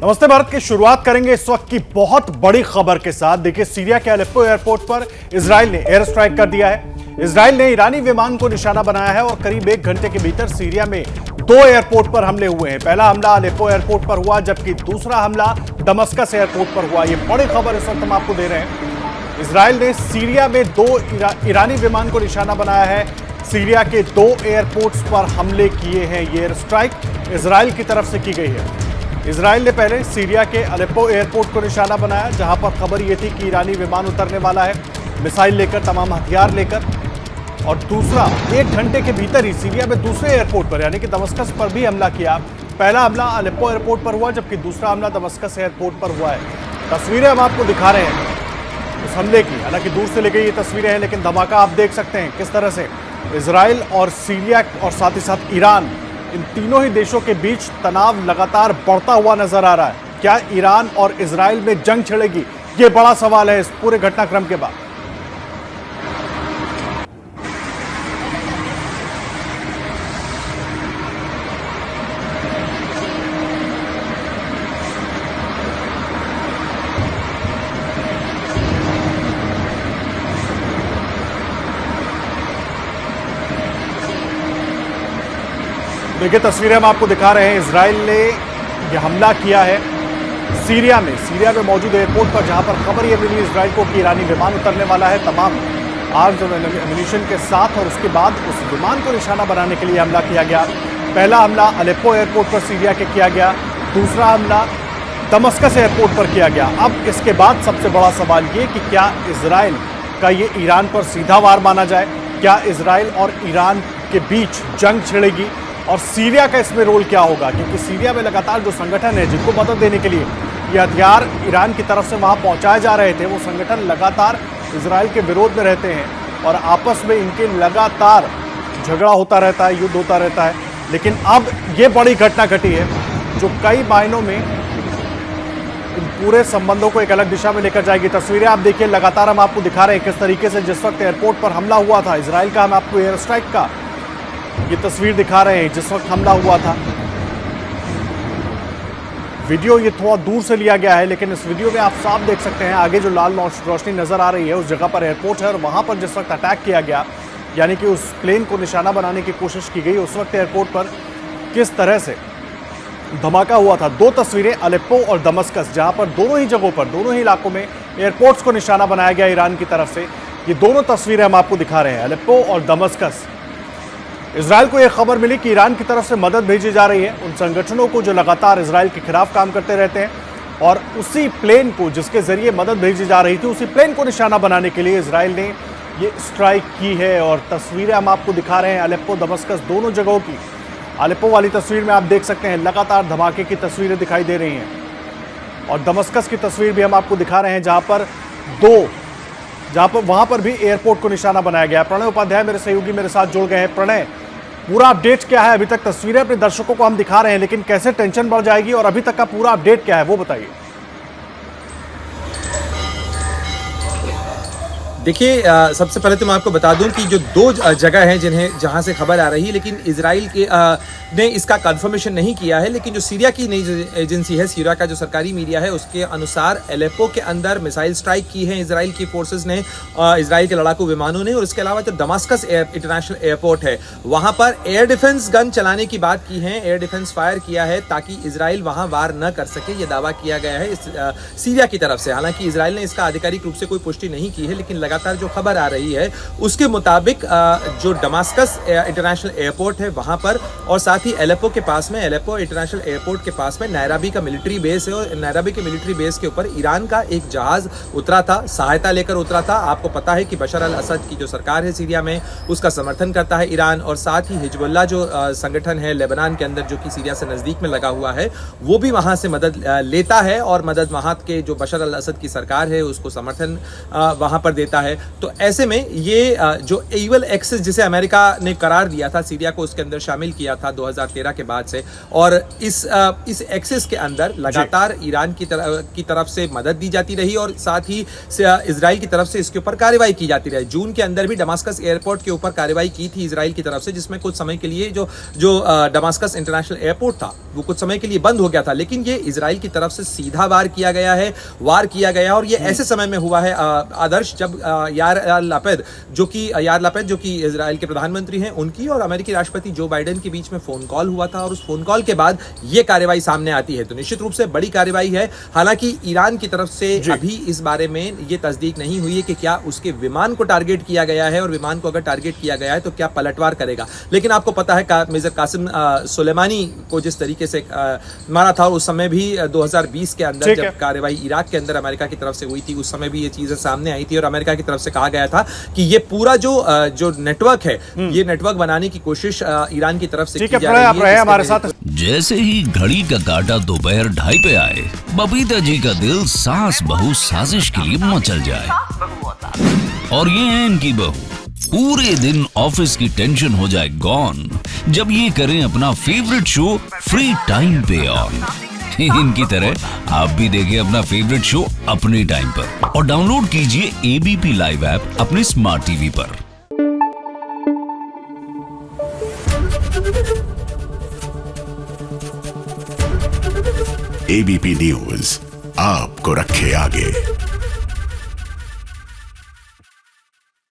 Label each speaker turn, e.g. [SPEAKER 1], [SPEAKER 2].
[SPEAKER 1] नमस्ते भारत की शुरुआत करेंगे इस वक्त की बहुत बड़ी खबर के साथ। देखिए, सीरिया के अलेप्पो एयरपोर्ट पर इजराइल ने एयर स्ट्राइक कर दिया है। इजराइल ने ईरानी विमान को निशाना बनाया है और करीब 1 घंटे के भीतर सीरिया में 2 एयरपोर्ट पर हमले हुए हैं। पहला हमला अलेप्पो एयरपोर्ट पर हुआ, जबकि दूसरा हमला दमस्कस एयरपोर्ट पर हुआ। यह बड़ी खबर इस वक्त हम आपको दे रहे हैं। इजराइल ने सीरिया में 2 ईरानी विमान को निशाना बनाया है। सीरिया के 2 एयरपोर्ट्स पर हमले किए हैं। ये एयर स्ट्राइक इजराइल की तरफ से की गई है। इजराइल ने पहले सीरिया के अलेप्पो एयरपोर्ट को निशाना बनाया, जहां पर खबर यह थी कि ईरानी विमान उतरने वाला है, मिसाइल लेकर, तमाम हथियार लेकर। और दूसरा, 1 घंटे के भीतर ही सीरिया में दूसरे एयरपोर्ट पर यानी कि दमस्कस पर भी हमला किया। पहला हमला अलेप्पो एयरपोर्ट पर हुआ, जबकि दूसरा हमला दमस्कस एयरपोर्ट पर हुआ है। तस्वीरें हम आपको दिखा रहे हैं उस हमले की। हालांकि दूर से ली गई ये तस्वीरें हैं, लेकिन धमाका आप देख सकते हैं किस तरह से इजराइल और सीरिया और साथ ही साथ ईरान, इन तीनों ही देशों के बीच तनाव लगातार बढ़ता हुआ नजर आ रहा है। क्या ईरान और इजराइल में जंग छिड़ेगी? ये बड़ा सवाल है इस पूरे घटनाक्रम के बाद। देखिए, तस्वीरें हम आपको दिखा रहे हैं। इजराइल ने यह हमला किया है सीरिया में मौजूद एयरपोर्ट पर, जहां पर खबर यह मिली इजराइल को कि ईरानी विमान उतरने वाला है तमाम आर्म्स और एम्यूनिशन के साथ। और उसके बाद उस विमान को निशाना बनाने के लिए हमला किया गया। पहला हमला अलेप्पो एयरपोर्ट पर सीरिया के किया गया, दूसरा हमला दमस्कस एयरपोर्ट पर किया गया। अब इसके बाद सबसे बड़ा सवाल ये कि क्या इजराइल का ये ईरान पर सीधा वार माना जाए? क्या इजराइल और ईरान के बीच जंग छिड़ेगी? और सीरिया का इसमें रोल क्या होगा? क्योंकि सीरिया में लगातार जो संगठन है जिनको मदद देने के लिए ये हथियार ईरान की तरफ से वहां पहुंचाए जा रहे थे, वो संगठन लगातार इजराइल के विरोध में रहते हैं और आपस में इनके लगातार झगड़ा होता रहता है, युद्ध होता रहता है। लेकिन अब ये बड़ी घटना घटी है जो कई मायनों में इन पूरे संबंधों को एक अलग दिशा में लेकर जाएगी। तस्वीरें आप देखिए, लगातार हम आपको दिखा रहे हैं किस तरीके से जिस वक्त एयरपोर्ट पर हमला हुआ था इजराइल का, हम आपको एयर स्ट्राइक का ये तस्वीर दिखा रहे हैं जिस वक्त हमला हुआ था। वीडियो ये थोड़ा दूर से लिया गया है, लेकिन इस वीडियो में आप साफ देख सकते हैं आगे जो लाल रोशनी नजर आ रही है उस जगह पर एयरपोर्ट है। और वहां पर जिस वक्त अटैक किया गया, यानी कि उस प्लेन को निशाना बनाने की कोशिश की गई, उस वक्त एयरपोर्ट पर किस तरह से धमाका हुआ था। 2 तस्वीरें अलेप्पो और दमस्कस, जहां पर दोनों ही जगहों पर, दोनों ही इलाकों में एयरपोर्ट्स को निशाना बनाया गया ईरान की तरफ से। ये दोनों तस्वीरें हम आपको दिखा रहे हैं, अलेप्पो और दमस्कस। इजराइल को यह खबर मिली कि ईरान की तरफ से मदद भेजी जा रही है उन संगठनों को जो लगातार इजराइल के खिलाफ काम करते रहते हैं, और उसी प्लेन को जिसके जरिए मदद भेजी जा रही थी, उसी प्लेन को निशाना बनाने के लिए इजराइल ने ये स्ट्राइक की है। और तस्वीरें हम आपको दिखा रहे हैं अलेप्पो दमस्कस दोनों जगहों की। अलेप्पो वाली तस्वीर में आप देख सकते हैं लगातार धमाके की तस्वीरें दिखाई दे रही हैं, और दमस्कस की तस्वीर भी हम आपको दिखा रहे हैं जहां पर वहां पर भी एयरपोर्ट को निशाना बनाया गया। प्रणय उपाध्याय मेरे सहयोगी मेरे साथ जुड़ गए हैं। प्रणय, पूरा अपडेट क्या है? अभी तक तस्वीरें अपने दर्शकों को हम दिखा रहे हैं, लेकिन कैसे टेंशन बढ़ जाएगी और अभी तक का पूरा अपडेट क्या है वो बताइए।
[SPEAKER 2] देखिए, सबसे पहले तो मैं आपको बता दूं कि जो 2 जगह हैं जहां से खबर आ रही है, लेकिन इजराइल के ने इसका कंफर्मेशन नहीं किया है। लेकिन जो सीरिया की नई एजेंसी है, सीरिया का जो सरकारी मीडिया है, उसके अनुसार अलेप्पो के अंदर मिसाइल स्ट्राइक की है इजराइल की फोर्सेस ने, इजराइल के लड़ाकू विमानों ने। और इसके अलावा जो दमस्कस इंटरनेशनल एयरपोर्ट है, वहां पर एयर डिफेंस गन चलाने की बात की है, एयर डिफेंस फायर किया है ताकि इजराइल वहां वार न कर सके। यह दावा किया गया है सीरिया की तरफ से। हालांकि इजराइल ने इसका आधिकारिक रूप से कोई पुष्टि नहीं की है, लेकिन लगातार जो खबर आ रही है उसके मुताबिक जो दमस्कस इंटरनेशनल एयरपोर्ट है वहां पर, और साथ ही अलेप्पो के पास में, अलेप्पो इंटरनेशनल एयरपोर्ट के पास में नायरबी का मिलिट्री बेस है, और नायरबी के मिलिट्री बेस के ऊपर ईरान का एक जहाज उतरा था, सहायता लेकर उतरा था। आपको पता है कि बशर अल असद की जो सरकार है सीरिया में, उसका समर्थन करता है ईरान, और साथ ही हिजबुल्लाह जो संगठन है लेबनान के अंदर, जो कि सीरिया से नजदीक में लगा हुआ है, वो भी वहां से मदद लेता है, और मदद वहां के जो बशर अल असद की सरकार है उसको समर्थन वहां पर देता है। तो ऐसे में ये जो इवल एक्सेस जिसे अमेरिका ने करार दिया था, सीरिया को उसके अंदर शामिल किया था 2013 के बाद से, और इस एक्सेस के अंदर लगातार ईरान की तरफ से मदद दी जाती रही और साथ ही इजराइल की तरफ से इसके ऊपर कार्रवाई की जाती रही। जून के अंदर भी दमास्कस एयरपोर्ट के ऊपर कार्रवाई की थी इजराइल की तरफ से, जिसमें कुछ समय के लिए जो दमास्कस इंटरनेशनल एयरपोर्ट था वो कुछ समय के लिए बंद हो गया था, लेकिन ये इजराइल की तरफ से सीधा वार किया गया है और ये ऐसे समय में हुआ है आदर्श, जब यार लपेद जो कि इजराइल के प्रधानमंत्री हैं, उनकी और अमेरिकी राष्ट्रपति जो बाइडेन के बीच में फोन कॉल हुआ था, और उस फोन कॉल के बाद ये कार्रवाई सामने आती है। तो निश्चित रूप से बड़ी कार्रवाई है। हालांकि ईरान की तरफ से अभी इस बारे में ये तस्दीक नहीं हुई है कि क्या उसके विमान को टारगेट किया गया है, और विमान को अगर टारगेट किया गया है तो क्या पलटवार करेगा। लेकिन आपको पता है मेजर कासिम सुलेमानी को जिस तरीके से मारा था, और उस समय भी 2020 के अंदर जब कार्रवाई इराक के अंदर अमेरिका की तरफ से हुई थी, उस समय भी ये चीजें सामने आई थी और अमेरिका की तरफ से कहा गया था कि ये पूरा जो नेटवर्क है, ये नेटवर्क बनाने की कोशिश ईरान की तरफ से की जा रही है।
[SPEAKER 1] हमारे साथ
[SPEAKER 3] जैसे ही घड़ी का काटा दोपहर 2:30 पे आए, बबीता जी का दिल सास बहू साजिश के लिए मचल जाए। और ये है इनकी बहू, पूरे दिन ऑफिस की टेंशन हो जाए गॉन जब ये करें अपना फेवरेट शो फ्री टाइम पे ऑन। इनकी तरह आप भी देखें अपना फेवरेट शो अपने टाइम पर और डाउनलोड कीजिए एबीपी लाइव ऐप अपने स्मार्ट टीवी पर।
[SPEAKER 4] एबीपी न्यूज आपको रखे आगे।